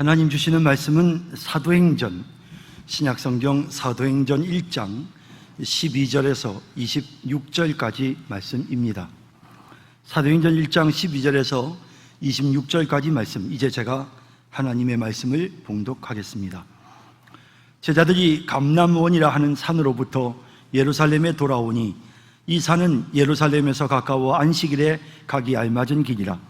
하나님 주시는 말씀은 사도행전, 신약성경 사도행전 1장 12절에서 26절까지 말씀입니다. 사도행전 1장 12절에서 26절까지 말씀, 이제 제가 하나님의 말씀을 봉독하겠습니다. 제자들이 감람원이라 하는 산으로부터 예루살렘에 돌아오니 이 산은 예루살렘에서 가까워 안식일에 가기 알맞은 길이라.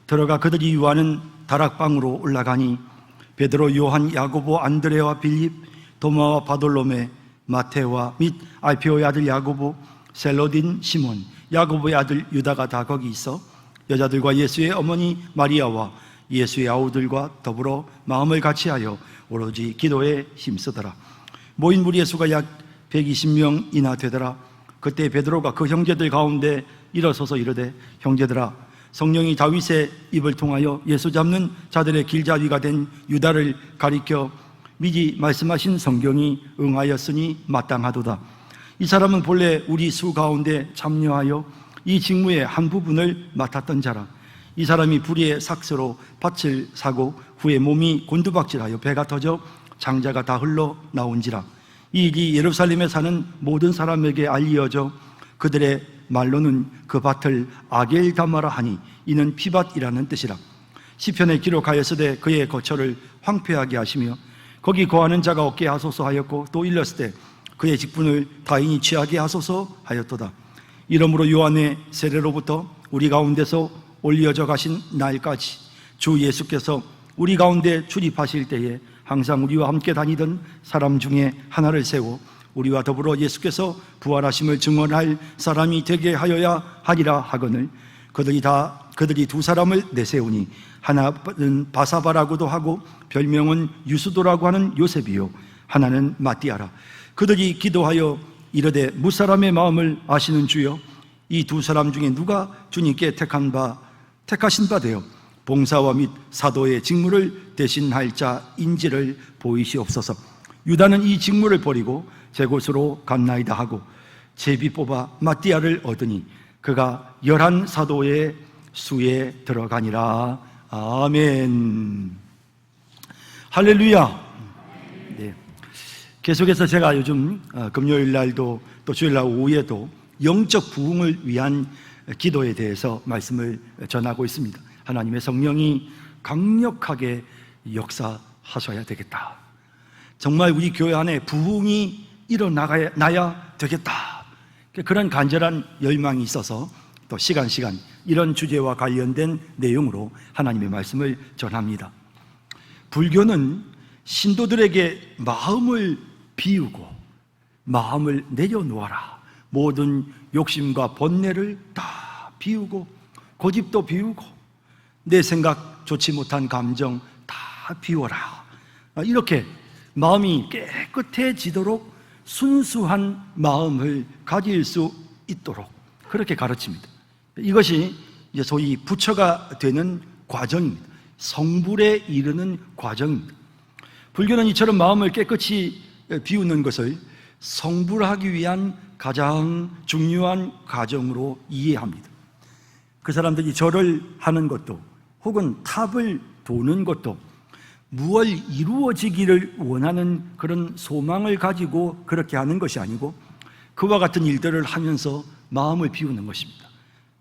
들어가 그들이 유하는 다락방으로 올라가니 베드로, 요한, 야고보, 안드레와 빌립, 도마와 바돌로메, 마테와 및 알페오의 아들 야고보, 셀로딘, 시몬, 야고보의 아들 유다가 다 거기 있어 여자들과 예수의 어머니 마리아와 예수의 아우들과 더불어 마음을 같이하여 오로지 기도에 힘쓰더라. 모인 무리의 수가 약 120명이나 되더라. 그때 베드로가 그 형제들 가운데 일어서서 이르되, 형제들아, 성령이 다윗의 입을 통하여 예수 잡는 자들의 길잡이가 된 유다를 가리켜 미리 말씀하신 성경이 응하였으니 마땅하도다. 이 사람은 본래 우리 수 가운데 참여하여 이 직무의 한 부분을 맡았던 자라. 이 사람이 불의의 삭스로 밭을 사고 후에 몸이 곤두박질하여 배가 터져 장자가 다 흘러나온지라. 이 일이 예루살렘에 사는 모든 사람에게 알려져 그들의 말로는 그 밭을 아겔다마라 하니 이는 피밭이라는 뜻이라. 시편에 기록하였으되 그의 거처를 황폐하게 하시며 거기 거하는 자가 없게 하소서 하였고, 또 일렀으되 그의 직분을 타인이 취하게 하소서 하였도다. 이러므로 요한의 세례로부터 우리 가운데서 올려져 가신 날까지 주 예수께서 우리 가운데 출입하실 때에 항상 우리와 함께 다니던 사람 중에 하나를 세워 우리와 더불어 예수께서 부활하심을 증언할 사람이 되게 하여야 하리라 하거늘, 그들이 두 사람을 내세우니 하나는 바사바라고도 하고 별명은 유수도라고 하는 요셉이요 하나는 마띠아라. 그들이 기도하여 이르되, 무사람의 마음을 아시는 주여, 이 두 사람 중에 누가 주님께 택하신 바 되어 봉사와 및 사도의 직무를 대신할 자인지를 보이시옵소서. 유다는 이 직무를 버리고 제 곳으로 갔나이다 하고 제비 뽑아 마띠아를 얻으니 그가 11 사도의 수에 들어가니라. 아멘. 할렐루야. 네. 계속해서 제가 요즘 금요일 날도 또 주일 날 오후에도 영적 부흥을 위한 기도에 대해서 말씀을 전하고 있습니다. 하나님의 성령이 강력하게 역사하셔야 되겠다. 정말 우리 교회 안에 부흥이 일어나야 되겠다. 그런 간절한 열망이 있어서 또 시간 이런 주제와 관련된 내용으로 하나님의 말씀을 전합니다. 불교는 신도들에게 마음을 비우고 마음을 내려놓아라. 모든 욕심과 번뇌를 다 비우고 고집도 비우고 내 생각, 좋지 못한 감정 다 비워라. 이렇게 마음이 깨끗해지도록 순수한 마음을 가질 수 있도록 그렇게 가르칩니다. 이것이 이제 소위 부처가 되는 과정입니다. 성불에 이르는 과정입니다. 불교는 이처럼 마음을 깨끗이 비우는 것을 성불하기 위한 가장 중요한 과정으로 이해합니다. 그 사람들이 절을 하는 것도 혹은 탑을 도는 것도 무엇 이루어지기를 원하는 그런 소망을 가지고 그렇게 하는 것이 아니고 그와 같은 일들을 하면서 마음을 비우는 것입니다.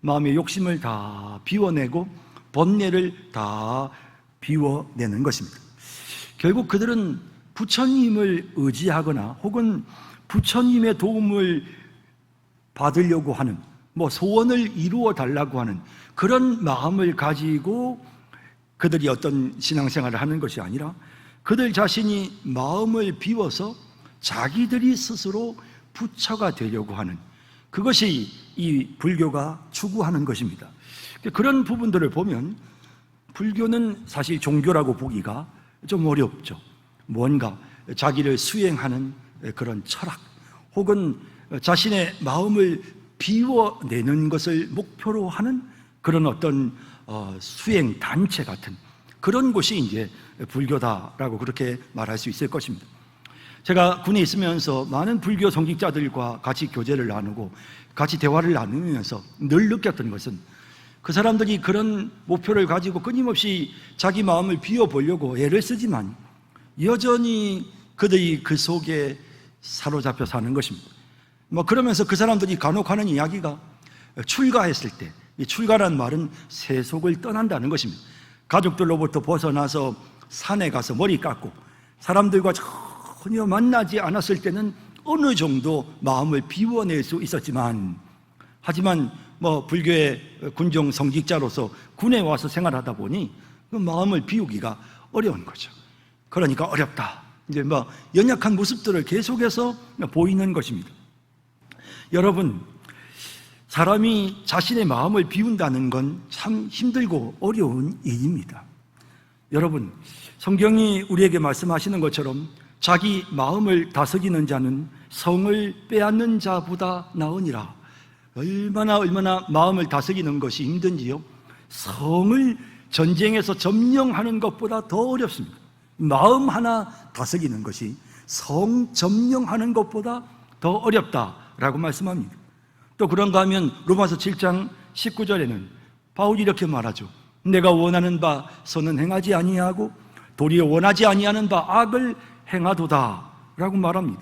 마음의 욕심을 다 비워내고 번뇌를 다 비워내는 것입니다. 결국 그들은 부처님을 의지하거나 혹은 부처님의 도움을 받으려고 하는 소원을 이루어 달라고 하는 그런 마음을 가지고 그들이 어떤 신앙생활을 하는 것이 아니라 그들 자신이 마음을 비워서 자기들이 스스로 부처가 되려고 하는 그것이 이 불교가 추구하는 것입니다. 그런 부분들을 보면 불교는 사실 종교라고 보기가 좀 어렵죠. 뭔가 자기를 수행하는 그런 철학 혹은 자신의 마음을 비워내는 것을 목표로 하는 그런 어떤 수행 단체 같은 그런 곳이 이제 불교다라고 그렇게 말할 수 있을 것입니다. 제가 군에 있으면서 많은 불교 성직자들과 같이 교제를 나누고 같이 대화를 나누면서 늘 느꼈던 것은 그 사람들이 그런 목표를 가지고 끊임없이 자기 마음을 비워보려고 애를 쓰지만 여전히 그들이 그 속에 사로잡혀 사는 것입니다. 그러면서 그 사람들이 간혹 하는 이야기가 출가했을 때, 이 출가라는 말은 세속을 떠난다는 것입니다. 가족들로부터 벗어나서 산에 가서 머리 깎고 사람들과 전혀 만나지 않았을 때는 어느 정도 마음을 비워낼 수 있었지만, 하지만 불교의 군종 성직자로서 군에 와서 생활하다 보니 그 마음을 비우기가 어려운 거죠. 그러니까 어렵다. 이제 연약한 모습들을 계속해서 보이는 것입니다. 여러분, 사람이 자신의 마음을 비운다는 건 참 힘들고 어려운 일입니다. 여러분, 성경이 우리에게 말씀하시는 것처럼 자기 마음을 다스리는 자는 성을 빼앗는 자보다 나으니라. 얼마나 마음을 다스리는 것이 힘든지요. 성을 전쟁에서 점령하는 것보다 더 어렵습니다. 마음 하나 다스리는 것이 성 점령하는 것보다 더 어렵다라고 말씀합니다. 또 그런가 하면 로마서 7장 19절에는 바울이 이렇게 말하죠. 내가 원하는 바 선은 행하지 아니하고 도리어 원하지 아니하는 바 악을 행하도다 라고 말합니다.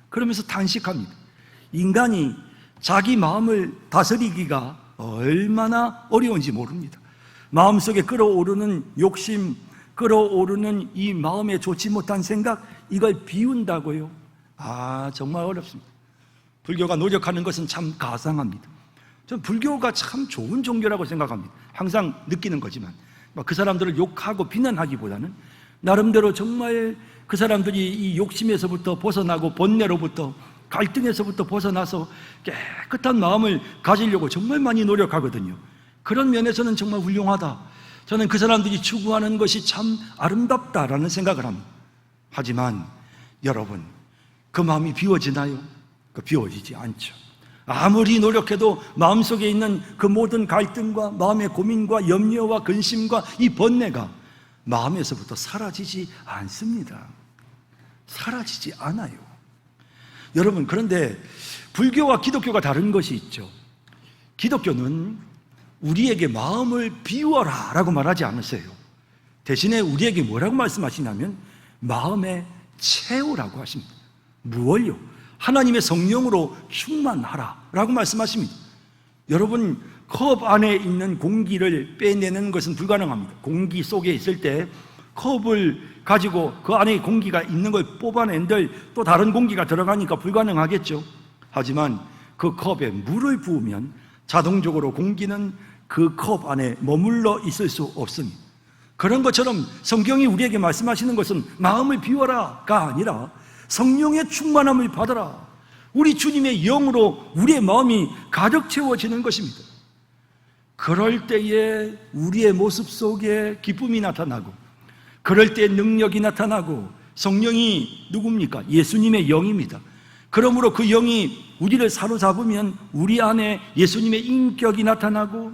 그러면서 탄식합니다. 인간이 자기 마음을 다스리기가 얼마나 어려운지 모릅니다. 마음속에 끌어오르는 욕심, 끌어오르는 이 마음에 좋지 못한 생각, 이걸 비운다고요? 정말 어렵습니다. 불교가 노력하는 것은 참 가상합니다. 저는 불교가 참 좋은 종교라고 생각합니다. 항상 느끼는 거지만 그 사람들을 욕하고 비난하기보다는 나름대로 정말 그 사람들이 이 욕심에서부터 벗어나고 번뇌로부터 갈등에서부터 벗어나서 깨끗한 마음을 가지려고 정말 많이 노력하거든요. 그런 면에서는 정말 훌륭하다. 저는 그 사람들이 추구하는 것이 참 아름답다라는 생각을 합니다. 하지만 여러분, 그 마음이 비워지나요? 비워지지 않죠. 아무리 노력해도 마음속에 있는 그 모든 갈등과 마음의 고민과 염려와 근심과 이 번뇌가 마음에서부터 사라지지 않습니다. 사라지지 않아요. 여러분, 그런데 불교와 기독교가 다른 것이 있죠. 기독교는 우리에게 마음을 비워라 라고 말하지 않으세요. 대신에 우리에게 뭐라고 말씀하시냐면 마음에 채우라고 하십니다. 무엇요? 하나님의 성령으로 충만하라 라고 말씀하십니다. 여러분, 컵 안에 있는 공기를 빼내는 것은 불가능합니다. 공기 속에 있을 때 컵을 가지고 그 안에 공기가 있는 걸 뽑아낸들 또 다른 공기가 들어가니까 불가능하겠죠. 하지만 그 컵에 물을 부으면 자동적으로 공기는 그 컵 안에 머물러 있을 수 없습니다. 그런 것처럼 성경이 우리에게 말씀하시는 것은 마음을 비워라가 아니라 성령의 충만함을 받아라. 우리 주님의 영으로 우리의 마음이 가득 채워지는 것입니다. 그럴 때에 우리의 모습 속에 기쁨이 나타나고, 그럴 때 능력이 나타나고, 성령이 누굽니까? 예수님의 영입니다. 그러므로 그 영이 우리를 사로잡으면 우리 안에 예수님의 인격이 나타나고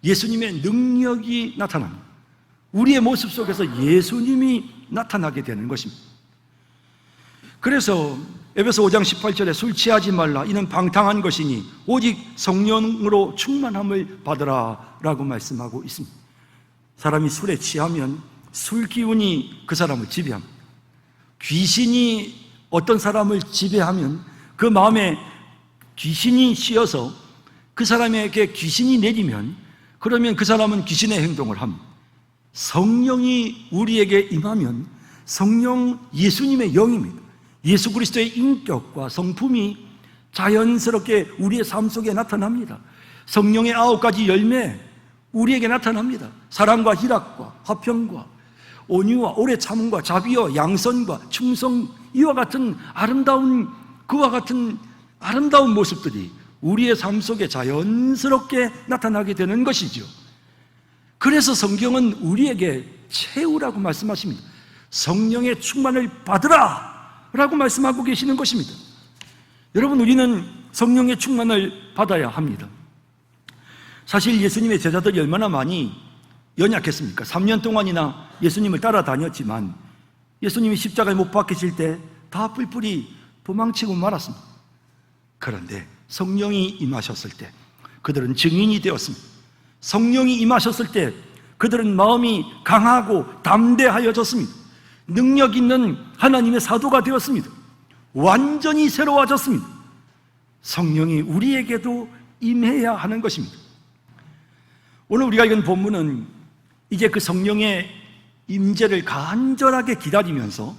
예수님의 능력이 나타납니다. 우리의 모습 속에서 예수님이 나타나게 되는 것입니다. 그래서 에베소 5장 18절에 술 취하지 말라, 이는 방탕한 것이니 오직 성령으로 충만함을 받으라 라고 말씀하고 있습니다. 사람이 술에 취하면 술 기운이 그 사람을 지배합니다. 귀신이 어떤 사람을 지배하면 그 마음에 귀신이 씌어서 그 사람에게 귀신이 내리면 그러면 그 사람은 귀신의 행동을 합니다. 성령이 우리에게 임하면 성령 예수님의 영입니다. 예수 그리스도의 인격과 성품이 자연스럽게 우리의 삶 속에 나타납니다. 성령의 9가지 열매 우리에게 나타납니다. 사랑과 희락과 화평과 온유와 오래 참음과 자비와 양선과 충성, 이와 같은 그와 같은 아름다운 모습들이 우리의 삶 속에 자연스럽게 나타나게 되는 것이죠. 그래서 성경은 우리에게 채우라고 말씀하십니다. 성령의 충만을 받으라 라고 말씀하고 계시는 것입니다. 여러분, 우리는 성령의 충만을 받아야 합니다. 사실 예수님의 제자들이 얼마나 많이 연약했습니까? 3년 동안이나 예수님을 따라다녔지만 예수님이 십자가에 못 박히실 때 다 뿔뿔이 도망치고 말았습니다. 그런데 성령이 임하셨을 때 그들은 증인이 되었습니다. 성령이 임하셨을 때 그들은 마음이 강하고 담대하여졌습니다. 능력 있는 하나님의 사도가 되었습니다. 완전히 새로워졌습니다. 성령이 우리에게도 임해야 하는 것입니다. 오늘 우리가 읽은 본문은 이제 그 성령의 임재를 간절하게 기다리면서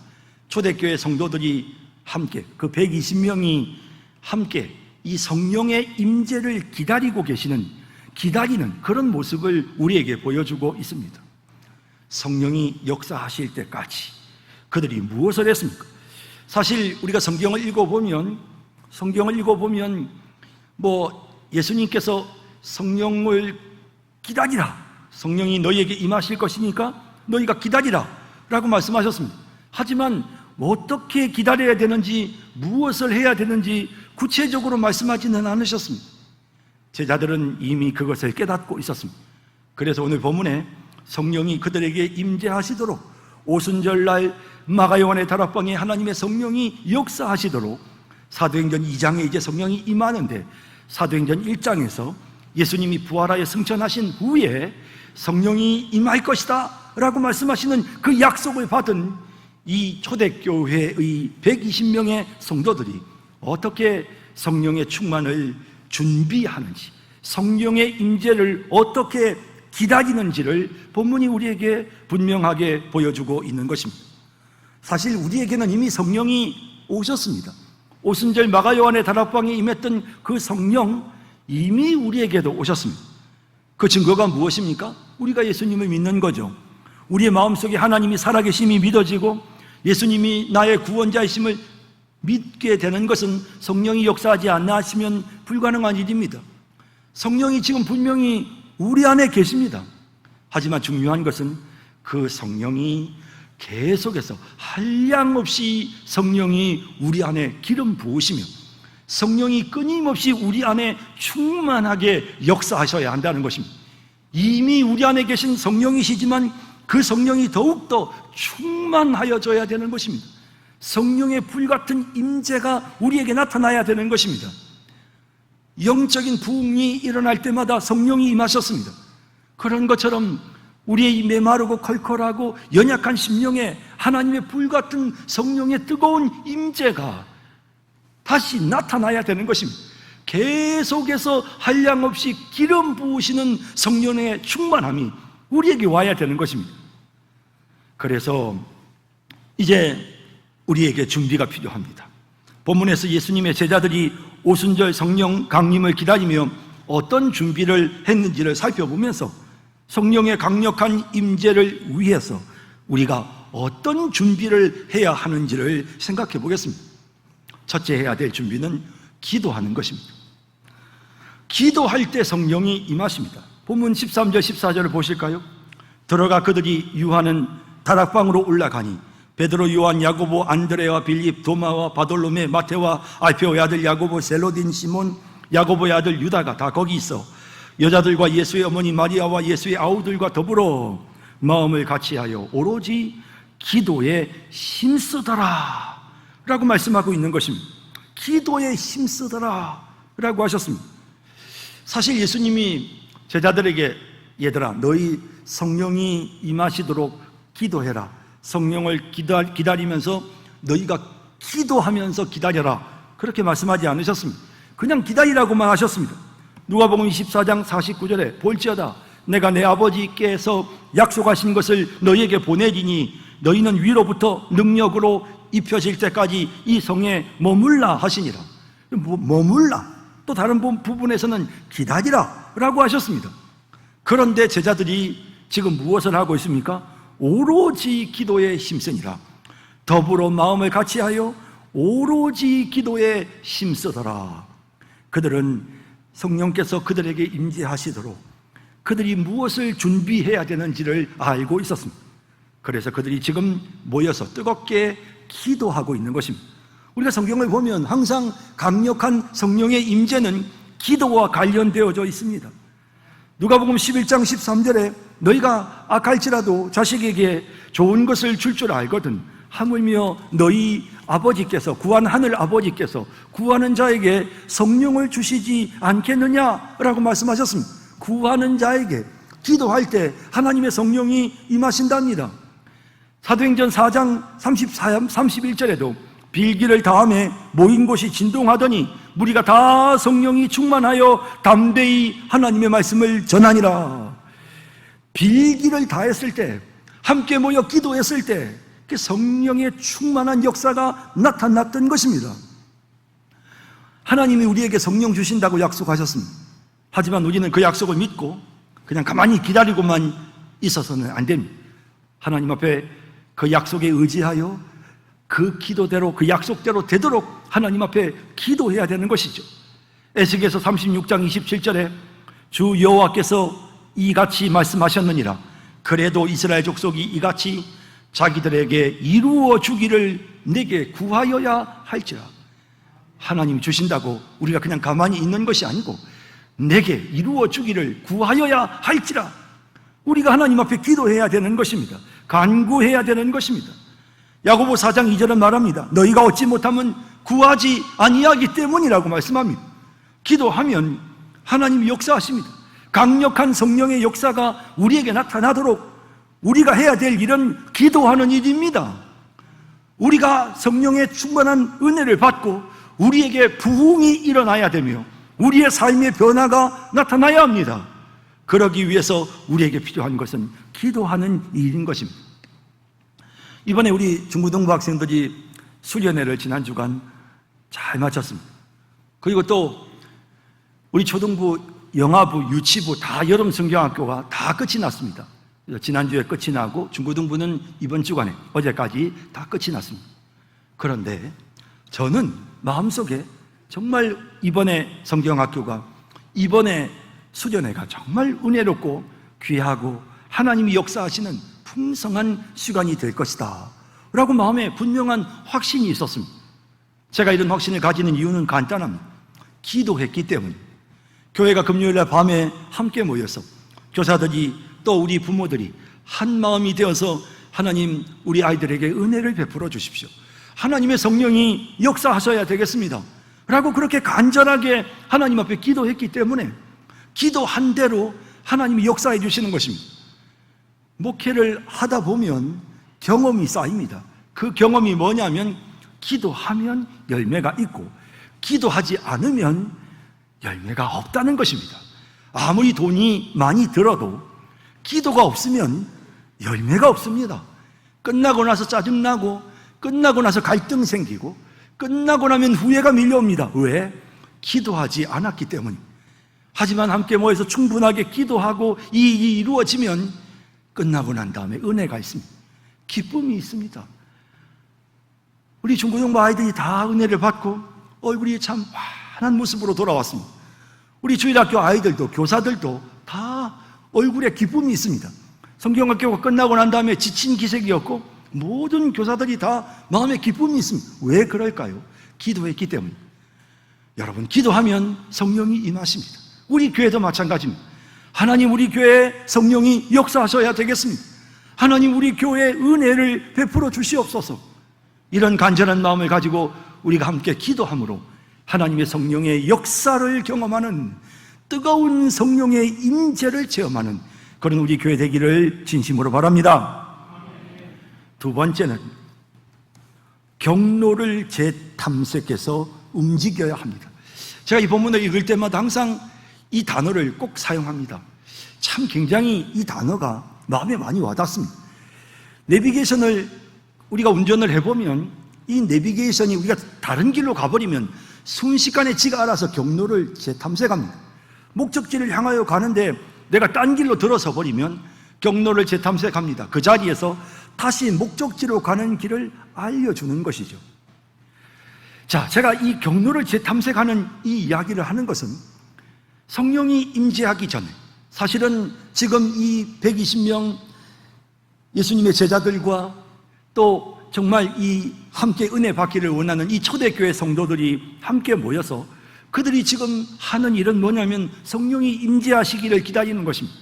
초대교회 성도들이 함께, 그 120명이 함께 이 성령의 임재를 기다리는 그런 모습을 우리에게 보여주고 있습니다. 성령이 역사하실 때까지 그들이 무엇을 했습니까? 사실 우리가 성경을 읽어보면 예수님께서 성령을 기다리라, 성령이 너희에게 임하실 것이니까 너희가 기다리라 라고 말씀하셨습니다. 하지만 어떻게 기다려야 되는지, 무엇을 해야 되는지 구체적으로 말씀하지는 않으셨습니다. 제자들은 이미 그것을 깨닫고 있었습니다. 그래서 오늘 본문에 성령이 그들에게 임재하시도록, 오순절날 마가요한의 다락방에 하나님의 성령이 역사하시도록 사도행전 2장에 이제 성령이 임하는데, 사도행전 1장에서 예수님이 부활하여 승천하신 후에 성령이 임할 것이다 라고 말씀하시는 그 약속을 받은 이 초대교회의 120명의 성도들이 어떻게 성령의 충만을 준비하는지, 성령의 임재를 어떻게 기다리는지를 본문이 우리에게 분명하게 보여주고 있는 것입니다. 사실 우리에게는 이미 성령이 오셨습니다. 오순절 마가요한의 다락방에 임했던 그 성령, 이미 우리에게도 오셨습니다. 그 증거가 무엇입니까? 우리가 예수님을 믿는 거죠. 우리의 마음속에 하나님이 살아계심이 믿어지고 예수님이 나의 구원자이심을 믿게 되는 것은 성령이 역사하지 않나 하시면 불가능한 일입니다. 성령이 지금 분명히 우리 안에 계십니다. 하지만 중요한 것은 그 성령이 계속해서 한량없이 성령이 우리 안에 기름 부으시며 성령이 끊임없이 우리 안에 충만하게 역사하셔야 한다는 것입니다. 이미 우리 안에 계신 성령이시지만 그 성령이 더욱더 충만하여져야 되는 것입니다. 성령의 불같은 임재가 우리에게 나타나야 되는 것입니다. 영적인 부흥이 일어날 때마다 성령이 임하셨습니다. 그런 것처럼 우리의 메마르고 컬컬하고 연약한 심령에 하나님의 불같은 성령의 뜨거운 임재가 다시 나타나야 되는 것입니다. 계속해서 한량없이 기름 부으시는 성령의 충만함이 우리에게 와야 되는 것입니다. 그래서 이제 우리에게 준비가 필요합니다. 본문에서 예수님의 제자들이 오순절 성령 강림을 기다리며 어떤 준비를 했는지를 살펴보면서 성령의 강력한 임재를 위해서 우리가 어떤 준비를 해야 하는지를 생각해 보겠습니다. 첫째 해야 될 준비는 기도하는 것입니다. 기도할 때 성령이 임하십니다. 본문 13절 14절을 보실까요? 들어가 그들이 유하는 다락방으로 올라가니 베드로, 요한, 야고보, 안드레와 빌립, 도마와 바돌로메, 마테와 알페오의 아들 야고보, 셀로딘, 시몬, 야고보의 아들 유다가 다 거기 있어 여자들과 예수의 어머니 마리아와 예수의 아우들과 더불어 마음을 같이하여 오로지 기도에 힘쓰더라 라고 말씀하고 있는 것입니다. 기도에 힘쓰더라 라고 하셨습니다. 사실 예수님이 제자들에게 얘들아 너희 성령이 임하시도록 기도해라, 성령을 기다리면서 너희가 기도하면서 기다려라 그렇게 말씀하지 않으셨습니다. 그냥 기다리라고만 하셨습니다. 누가복음 24장 49절에 볼지어다 내가 내 아버지께서 약속하신 것을 너희에게 보내리니 너희는 위로부터 능력으로 입혀질 때까지 이 성에 머물라 하시니라. 머물라, 또 다른 부분에서는 기다리라 라고 하셨습니다. 그런데 제자들이 지금 무엇을 하고 있습니까? 오로지 기도에 힘쓰니라. 더불어 마음을 같이하여 오로지 기도에 힘쓰더라. 그들은 성령께서 그들에게 임재하시도록 그들이 무엇을 준비해야 되는지를 알고 있었습니다. 그래서 그들이 지금 모여서 뜨겁게 기도하고 있는 것입니다. 우리가 성경을 보면 항상 강력한 성령의 임재는 기도와 관련되어져 있습니다. 누가복음 11장 13절에 너희가 악할지라도 자식에게 좋은 것을 줄 줄 알거든 하물며 너희 아버지께서, 구한 하늘 아버지께서 구하는 자에게 성령을 주시지 않겠느냐라고 말씀하셨습니다. 구하는 자에게 기도할 때 하나님의 성령이 임하신답니다. 사도행전 4장 31절에도 빌기를 다음에 모인 곳이 진동하더니 무리가 다 성령이 충만하여 담대히 하나님의 말씀을 전하니라. 빌기를 다했을 때, 함께 모여 기도했을 때 그 성령의 충만한 역사가 나타났던 것입니다. 하나님이 우리에게 성령 주신다고 약속하셨습니다. 하지만 우리는 그 약속을 믿고 그냥 가만히 기다리고만 있어서는 안 됩니다. 하나님 앞에 그 약속에 의지하여 그 기도대로, 그 약속대로 되도록 하나님 앞에 기도해야 되는 것이죠. 에스겔서 36장 27절에 주 여호와께서 이같이 말씀하셨느니라. 그래도 이스라엘 족속이 이같이 자기들에게 이루어 주기를 내게 구하여야 할지라. 하나님이 주신다고 우리가 그냥 가만히 있는 것이 아니고 내게 이루어 주기를 구하여야 할지라. 우리가 하나님 앞에 기도해야 되는 것입니다. 간구해야 되는 것입니다. 야고보 4장 2절은 말합니다. 너희가 얻지 못하면 구하지 아니하기 때문이라고 말씀합니다. 기도하면 하나님이 역사하십니다. 강력한 성령의 역사가 우리에게 나타나도록 우리가 해야 될 일은 기도하는 일입니다. 우리가 성령의 충만한 은혜를 받고 우리에게 부흥이 일어나야 되며 우리의 삶의 변화가 나타나야 합니다. 그러기 위해서 우리에게 필요한 것은 기도하는 일인 것입니다. 이번에 우리 중고등부 학생들이 수련회를 지난 주간 잘 마쳤습니다. 그리고 또 우리 초등부, 영아부, 유치부 다 여름 성경학교가 다 끝이 났습니다. 지난주에 끝이 나고 중고등부는 이번 주간에 어제까지 다 끝이 났습니다. 그런데 저는 마음속에 정말 이번에 성경학교가, 이번에 수련회가 정말 은혜롭고 귀하고 하나님이 역사하시는 풍성한 시간이 될 것이다 라고 마음에 분명한 확신이 있었습니다. 제가 이런 확신을 가지는 이유는 간단합니다. 기도했기 때문에. 교회가 금요일날 밤에 함께 모여서 교사들이 또 우리 부모들이 한 마음이 되어서 하나님 우리 아이들에게 은혜를 베풀어 주십시오, 하나님의 성령이 역사하셔야 되겠습니다 라고 그렇게 간절하게 하나님 앞에 기도했기 때문에 기도한 대로 하나님이 역사해 주시는 것입니다. 목회를 하다 보면 경험이 쌓입니다. 그 경험이 뭐냐면 기도하면 열매가 있고 기도하지 않으면 열매가 없다는 것입니다. 아무리 돈이 많이 들어도 기도가 없으면 열매가 없습니다. 끝나고 나서 짜증나고 끝나고 나서 갈등 생기고 끝나고 나면 후회가 밀려옵니다. 왜? 기도하지 않았기 때문에. 하지만 함께 모여서 충분하게 기도하고 이 일이 이루어지면 끝나고 난 다음에 은혜가 있습니다. 기쁨이 있습니다. 우리 중고등부 아이들이 다 은혜를 받고 얼굴이 참 환한 모습으로 돌아왔습니다. 우리 주일학교 아이들도 교사들도 다 얼굴에 기쁨이 있습니다. 성경학교가 끝나고 난 다음에 지친 기색이었고 모든 교사들이 다 마음에 기쁨이 있습니다. 왜 그럴까요? 기도했기 때문에. 여러분, 기도하면 성령이 임하십니다. 우리 교회도 마찬가지입니다. 하나님 우리 교회에 성령이 역사하셔야 되겠습니다. 하나님 우리 교회에 은혜를 베풀어 주시옵소서. 이런 간절한 마음을 가지고 우리가 함께 기도함으로 하나님의 성령의 역사를 경험하는, 뜨거운 성령의 임재를 체험하는 그런 우리 교회 되기를 진심으로 바랍니다. 두 번째는 경로를 재탐색해서 움직여야 합니다. 제가 이 본문을 읽을 때마다 항상 이 단어를 꼭 사용합니다. 참 굉장히 이 단어가 마음에 많이 와닿습니다. 내비게이션을 우리가 운전을 해보면 이 내비게이션이 우리가 다른 길로 가버리면 순식간에 지가 알아서 경로를 재탐색합니다. 목적지를 향하여 가는데 내가 딴 길로 들어서 버리면 경로를 재탐색합니다. 그 자리에서 다시 목적지로 가는 길을 알려주는 것이죠. 자, 제가 이 경로를 재탐색하는 이 이야기를 하는 것은 성령이 임재하기 전에, 사실은 지금 이 120명 예수님의 제자들과 또 정말 이 함께 은혜 받기를 원하는 이 초대교회 성도들이 함께 모여서 그들이 지금 하는 일은 뭐냐면 성령이 임재하시기를 기다리는 것입니다.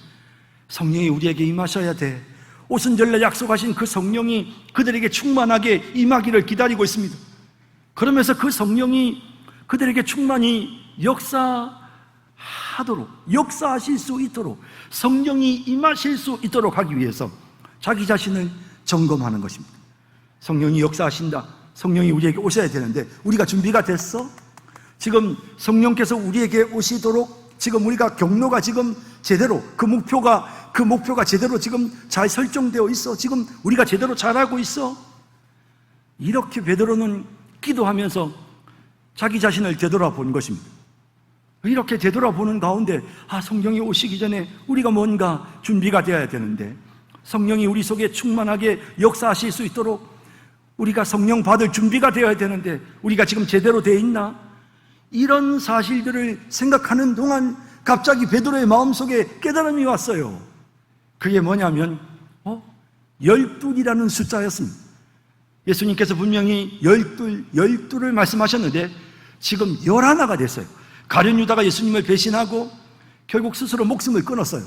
성령이 우리에게 임하셔야 돼. 오순절날 약속하신 그 성령이 그들에게 충만하게 임하기를 기다리고 있습니다. 그러면서 그 성령이 그들에게 충만히 역사하는 하도록, 역사하실 수 있도록, 성령이 임하실 수 있도록 하기 위해서 자기 자신을 점검하는 것입니다. 성령이 역사하신다, 성령이 우리에게 오셔야 되는데 우리가 준비가 됐어? 지금 성령께서 우리에게 오시도록 지금 우리가 경로가 지금 제대로 그 목표가 제대로 지금 잘 설정되어 있어? 지금 우리가 제대로 잘하고 있어? 이렇게 베드로는 기도하면서 자기 자신을 되돌아본 것입니다. 이렇게 되돌아보는 가운데 성령이 오시기 전에 우리가 뭔가 준비가 되어야 되는데, 성령이 우리 속에 충만하게 역사하실 수 있도록 우리가 성령 받을 준비가 되어야 되는데 우리가 지금 제대로 되어 있나? 이런 사실들을 생각하는 동안 갑자기 베드로의 마음속에 깨달음이 왔어요. 그게 뭐냐면 12이라는 숫자였습니다. 예수님께서 분명히 12를 말씀하셨는데 지금 11가 됐어요. 가룟 유다가 예수님을 배신하고 결국 스스로 목숨을 끊었어요.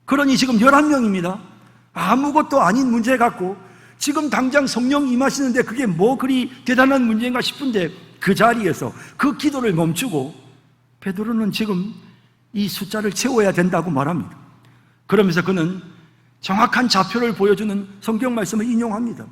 그러니 지금 11명입니다. 아무것도 아닌 문제 갖고 지금 당장 성령 임하시는데 그게 뭐 그리 대단한 문제인가 싶은데 그 자리에서 그 기도를 멈추고 베드로는 지금 이 숫자를 채워야 된다고 말합니다. 그러면서 그는 정확한 좌표를 보여주는 성경 말씀을 인용합니다.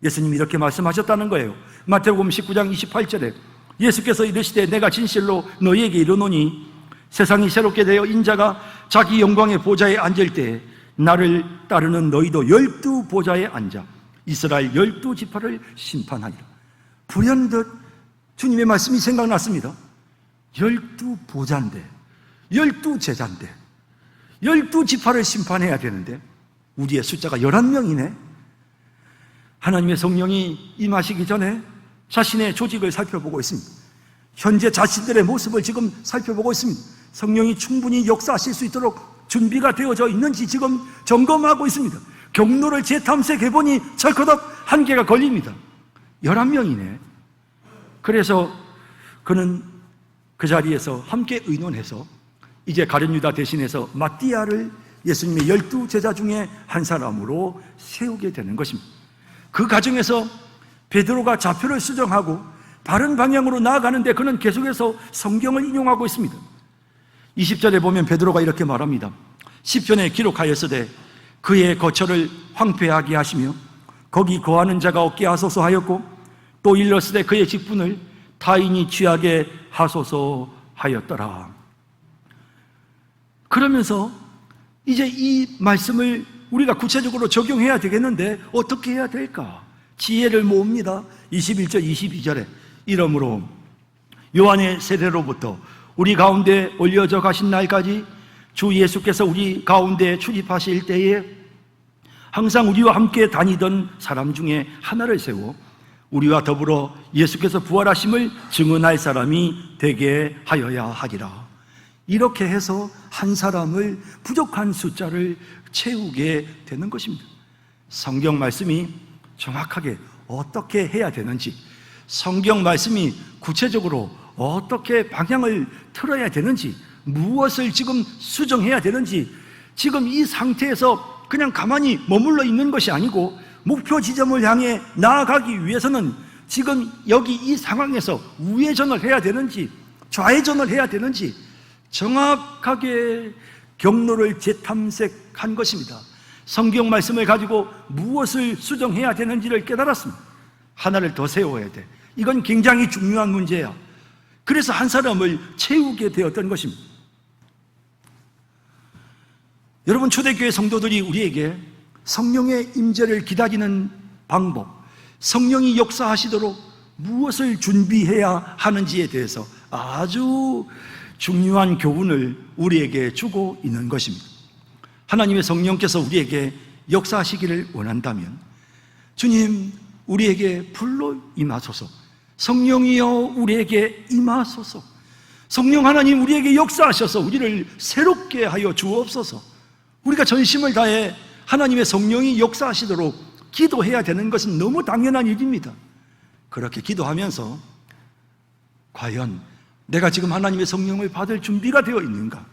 예수님이 이렇게 말씀하셨다는 거예요. 마태복음 19장 28절에 예수께서 이르시되 내가 진실로 너희에게 이르노니 세상이 새롭게 되어 인자가 자기 영광의 보좌에 앉을 때에 나를 따르는 너희도 12보좌에 앉아 이스라엘 12지파를 심판하리라. 불현듯 주님의 말씀이 생각났습니다. 12보좌인데 12제자인데 12지파를 심판해야 되는데 우리의 숫자가 11명이네. 하나님의 성령이 임하시기 전에 자신의 조직을 살펴보고 있습니다. 현재 자신들의 모습을 지금 살펴보고 있습니다. 성령이 충분히 역사하실 수 있도록 준비가 되어져 있는지 지금 점검하고 있습니다. 경로를 재탐색해보니 철커덕 한 개가 걸립니다. 11명이네. 그래서 그는 그 자리에서 함께 의논해서 이제 가룟 유다 대신해서 마띠아를 예수님의 12제자 중에 한 사람으로 세우게 되는 것입니다. 그 과정에서 베드로가 좌표를 수정하고 바른 방향으로 나아가는데 그는 계속해서 성경을 인용하고 있습니다. 20절에 보면 베드로가 이렇게 말합니다. 시편에 기록하였으되 그의 거처를 황폐하게 하시며 거기 거하는 자가 없게 하소서 하였고 또 일렀으되 그의 직분을 타인이 취하게 하소서 하였더라. 그러면서 이제 이 말씀을 우리가 구체적으로 적용해야 되겠는데 어떻게 해야 될까? 지혜를 모읍니다. 21절 22절에 이러므로 요한의 세례로부터 우리 가운데 올려져 가신 날까지 주 예수께서 우리 가운데 출입하실 때에 항상 우리와 함께 다니던 사람 중에 하나를 세워 우리와 더불어 예수께서 부활하심을 증언할 사람이 되게 하여야 하리라. 이렇게 해서 한 사람을 부족한 숫자를 채우게 되는 것입니다. 성경 말씀이 정확하게 어떻게 해야 되는지, 성경 말씀이 구체적으로 어떻게 방향을 틀어야 되는지, 무엇을 지금 수정해야 되는지, 지금 이 상태에서 그냥 가만히 머물러 있는 것이 아니고 목표 지점을 향해 나아가기 위해서는 지금 여기 이 상황에서 우회전을 해야 되는지 좌회전을 해야 되는지 정확하게 경로를 재탐색한 것입니다. 성경 말씀을 가지고 무엇을 수정해야 되는지를 깨달았습니다. 하나를 더 세워야 돼. 이건 굉장히 중요한 문제야. 그래서 한 사람을 채우게 되었던 것입니다. 여러분, 초대교회 성도들이 우리에게 성령의 임재를 기다리는 방법, 성령이 역사하시도록 무엇을 준비해야 하는지에 대해서 아주 중요한 교훈을 우리에게 주고 있는 것입니다. 하나님의 성령께서 우리에게 역사하시기를 원한다면 주님, 우리에게 불로 임하소서. 성령이여 우리에게 임하소서. 성령 하나님 우리에게 역사하셔서 우리를 새롭게 하여 주옵소서. 우리가 전심을 다해 하나님의 성령이 역사하시도록 기도해야 되는 것은 너무 당연한 일입니다. 그렇게 기도하면서 과연 내가 지금 하나님의 성령을 받을 준비가 되어 있는가?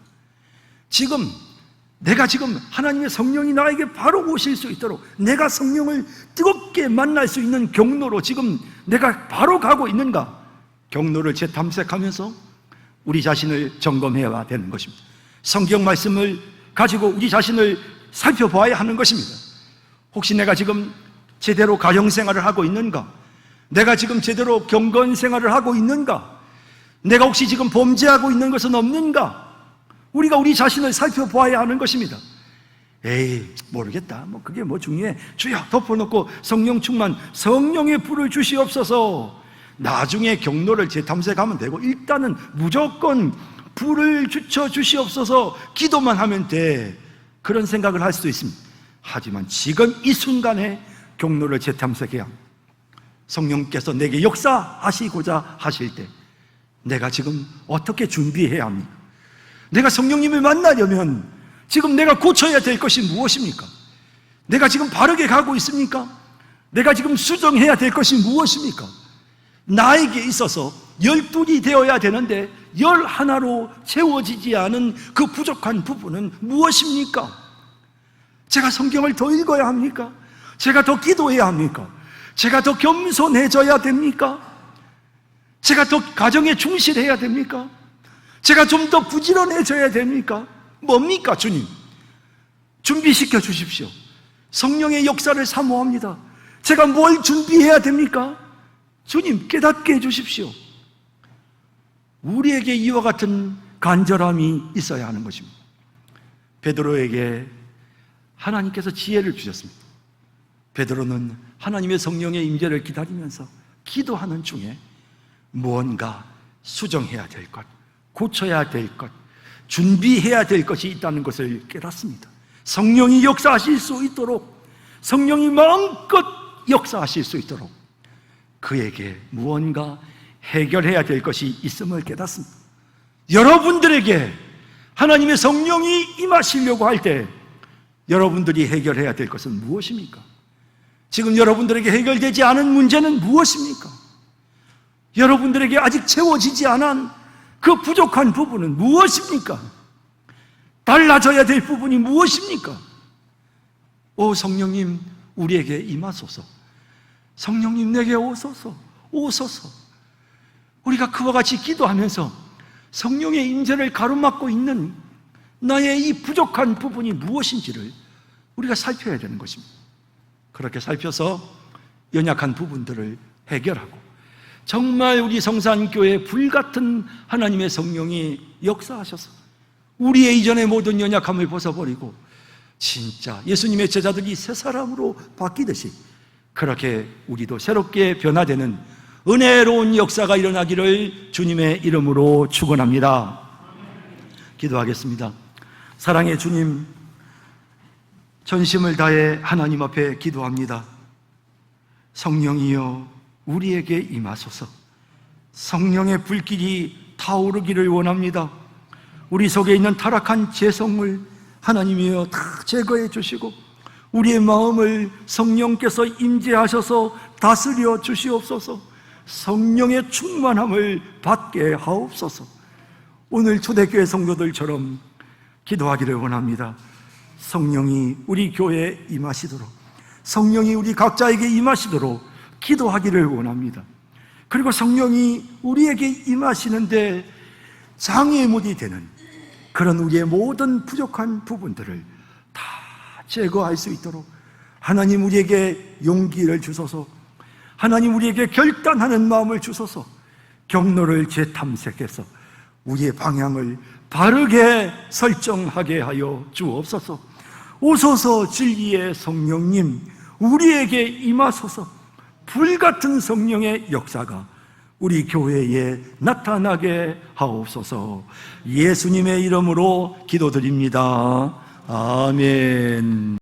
내가 지금 하나님의 성령이 나에게 바로 오실 수 있도록 내가 성령을 뜨겁게 만날 수 있는 경로로 지금 내가 바로 가고 있는가? 경로를 재탐색하면서 우리 자신을 점검해야 되는 것입니다. 성경 말씀을 가지고 우리 자신을 살펴봐야 하는 것입니다. 혹시 내가 지금 제대로 가정생활을 하고 있는가? 내가 지금 제대로 경건생활을 하고 있는가? 내가 혹시 지금 범죄하고 있는 것은 없는가? 우리가 우리 자신을 살펴봐야 하는 것입니다. 에이, 모르겠다. 그게 중요해. 주여, 덮어놓고 성령 충만, 성령의 불을 주시옵소서. 나중에 경로를 재탐색하면 되고, 일단은 무조건 불을 주쳐 주시옵소서 기도만 하면 돼. 그런 생각을 할 수도 있습니다. 하지만 지금 이 순간에 경로를 재탐색해야 합니다. 성령께서 내게 역사하시고자 하실 때 내가 지금 어떻게 준비해야 합니까? 내가 성령님을 만나려면 지금 내가 고쳐야 될 것이 무엇입니까? 내가 지금 바르게 가고 있습니까? 내가 지금 수정해야 될 것이 무엇입니까? 나에게 있어서 12이 되어야 되는데 11로 채워지지 않은 그 부족한 부분은 무엇입니까? 제가 성경을 더 읽어야 합니까? 제가 더 기도해야 합니까? 제가 더 겸손해져야 됩니까? 제가 더 가정에 충실해야 됩니까? 제가 좀 더 부지런해져야 됩니까? 뭡니까, 주님? 준비시켜 주십시오. 성령의 역사를 사모합니다. 제가 뭘 준비해야 됩니까? 주님, 깨닫게 해 주십시오. 우리에게 이와 같은 간절함이 있어야 하는 것입니다. 베드로에게 하나님께서 지혜를 주셨습니다. 베드로는 하나님의 성령의 임재를 기다리면서 기도하는 중에 무언가 수정해야 될 것, 고쳐야 될 것, 준비해야 될 것이 있다는 것을 깨닫습니다. 성령이 역사하실 수 있도록, 성령이 마음껏 역사하실 수 있도록 그에게 무언가 해결해야 될 것이 있음을 깨닫습니다. 여러분들에게 하나님의 성령이 임하시려고 할 때 여러분들이 해결해야 될 것은 무엇입니까? 지금 여러분들에게 해결되지 않은 문제는 무엇입니까? 여러분들에게 아직 채워지지 않은 그 부족한 부분은 무엇입니까? 달라져야 될 부분이 무엇입니까? 오 성령님, 우리에게 임하소서. 성령님, 내게 오소서. 오소서. 우리가 그와 같이 기도하면서 성령의 임재를 가로막고 있는 나의 이 부족한 부분이 무엇인지를 우리가 살펴야 되는 것입니다. 그렇게 살펴서 연약한 부분들을 해결하고 정말 우리 성산교회 불같은 하나님의 성령이 역사하셔서 우리의 이전의 모든 연약함을 벗어버리고 진짜 예수님의 제자들이 새 사람으로 바뀌듯이 그렇게 우리도 새롭게 변화되는 은혜로운 역사가 일어나기를 주님의 이름으로 축원합니다. 기도하겠습니다. 사랑의 주님, 전심을 다해 하나님 앞에 기도합니다. 성령이여 우리에게 임하소서. 성령의 불길이 타오르기를 원합니다. 우리 속에 있는 타락한 죄성을 하나님이여 다 제거해 주시고 우리의 마음을 성령께서 임재하셔서 다스려 주시옵소서. 성령의 충만함을 받게 하옵소서. 오늘 초대교회 성도들처럼 기도하기를 원합니다. 성령이 우리 교회에 임하시도록, 성령이 우리 각자에게 임하시도록 기도하기를 원합니다. 그리고 성령이 우리에게 임하시는데 장애물이 되는 그런 우리의 모든 부족한 부분들을 다 제거할 수 있도록 하나님 우리에게 용기를 주소서. 하나님 우리에게 결단하는 마음을 주소서. 경로를 재탐색해서 우리의 방향을 바르게 설정하게 하여 주옵소서. 오소서 진리의 성령님, 우리에게 임하소서. 불같은 성령의 역사가 우리 교회에 나타나게 하옵소서. 예수님의 이름으로 기도드립니다. 아멘.